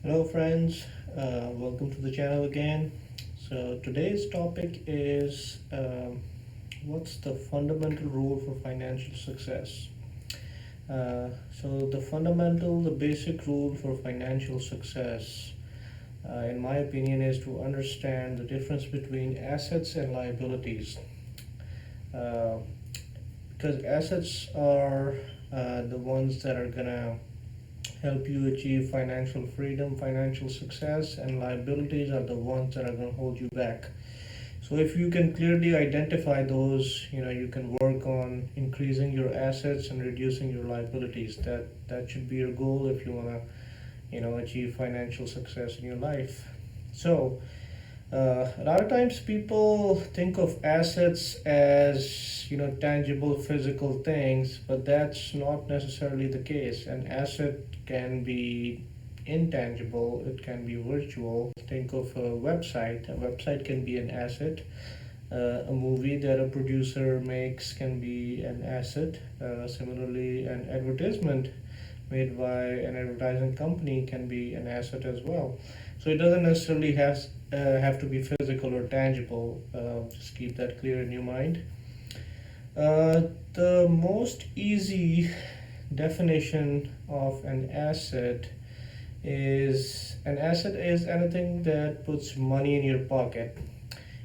Hello, friends. Welcome to the channel again. So, today's topic is what's the fundamental rule for financial success? The basic rule for financial success, in my opinion, is to understand the difference between assets and liabilities. Uh, because assets are the ones that are gonna help you achieve financial freedom, financial success, and liabilities are the ones that are going to hold you back. So if you can clearly identify those, you can work on increasing your assets and reducing your liabilities. That should be your goal if you want to, achieve financial success in your life. So a lot of times people think of assets as tangible physical things, but that's not necessarily the case. An asset can be intangible, it can be virtual. Think of a website. A website can be an asset. A movie that a producer makes can be an asset. Similarly, an advertisement made by an advertising company can be an asset as well. So it doesn't necessarily have to be physical or tangible. Just keep that clear in your mind. The most easy definition of an asset is anything that puts money in your pocket,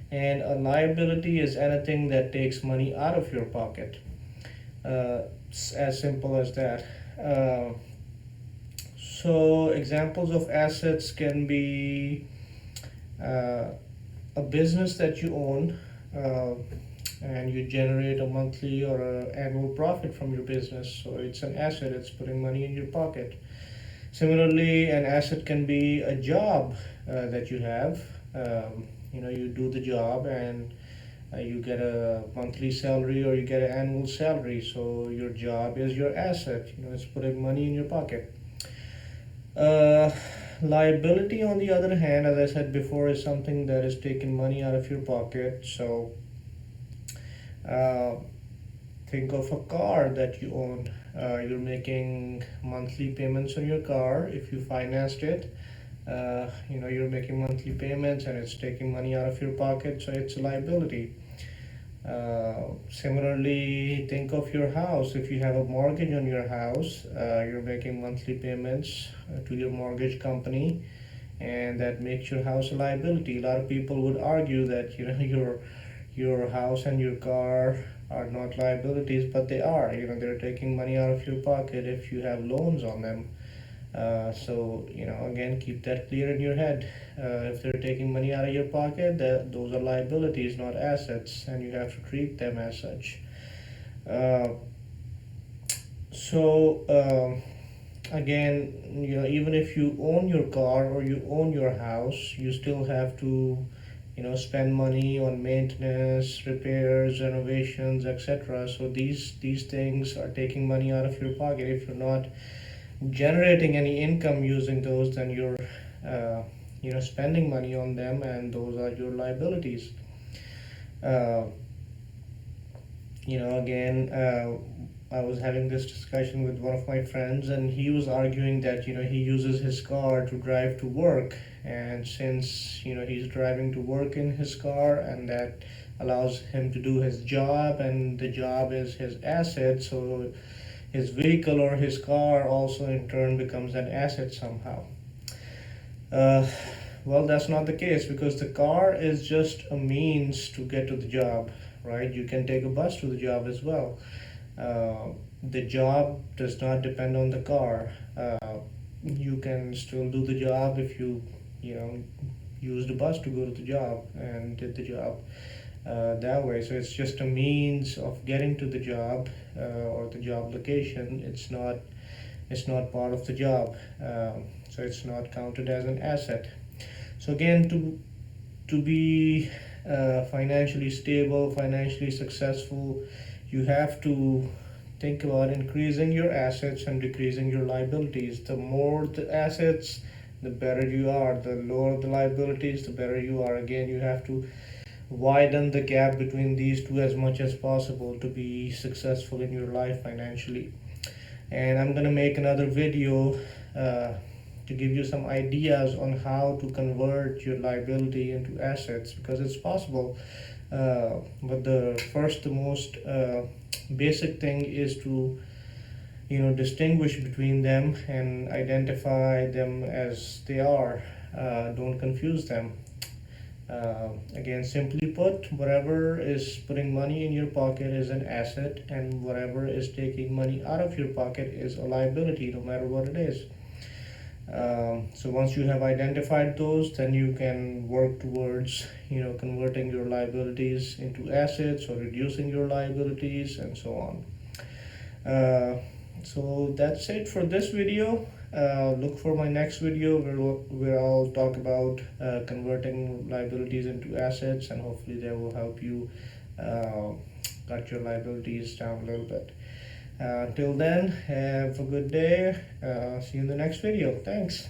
and a liability is anything that takes money out of your pocket. It's as simple as that. Uh, Examples of assets can be uh, a business that you own, uh, and you generate a monthly or annual profit from your business. So it's an asset, it's putting money in your pocket. Similarly, an asset can be a job that you have. You do the job and you get a monthly salary or you get an annual salary. So your job is your asset. It's putting money in your pocket. Uh, Liability, on the other hand, as I said before, is something that is taking money out of your pocket. So uh, think of a car that you own. You're making monthly payments on your car. If you financed it, you're making monthly payments and it's taking money out of your pocket, so it's a liability. Similarly, think of your house. If you have a mortgage on your house, you're making monthly payments to your mortgage company, and that makes your house a liability. A lot of people would argue that your house and your car are not liabilities, but they are. They're taking money out of your pocket if you have loans on them. Again, keep that clear in your head. If they're taking money out of your pocket, those are liabilities, not assets, and you have to treat them as such. Uh, so, Again, even if you own your car or you own your house, you still have to, spend money on maintenance, repairs, renovations, etc. So these things are taking money out of your pocket. If you're not generating any income using those, then you're spending money on them, and those are your liabilities. uh, Again, I was having this discussion with one of my friends, and he was arguing that he uses his car to drive to work, and since he's driving to work in his car, and that allows him to do his job, and the job is his asset, so his vehicle or his car also in turn becomes an asset somehow. Uh, well, that's not the case, because the car is just a means to get to the job, right? You can take a bus to the job as well. The job does not depend on the car. You can still do the job if you know, used a bus to go to the job and did the job that way. So it's just a means of getting to the job or the job location. It's not part of the job, so it's not counted as an asset. So again, to be financially stable, financially successful, you have to think about increasing your assets and decreasing your liabilities. The more the assets, the better you are. The lower the liabilities, the better you are. Again, you have to widen the gap between these two as much as possible to be successful in your life financially. And I'm gonna make another video uh, to give you some ideas on how to convert your liability into assets, because it's possible. But the most basic thing is to distinguish between them and identify them as they are. Don't confuse them. Again, simply put, whatever is putting money in your pocket is an asset, and whatever is taking money out of your pocket is a liability, no matter what it is. So once you have identified those, then you can work towards converting your liabilities into assets or reducing your liabilities and so on. So that's it for this video. Look for my next video where I'll talk about converting liabilities into assets, and hopefully that will help you cut your liabilities down a little bit. Till then, have a good day. See you in the next video. Thanks.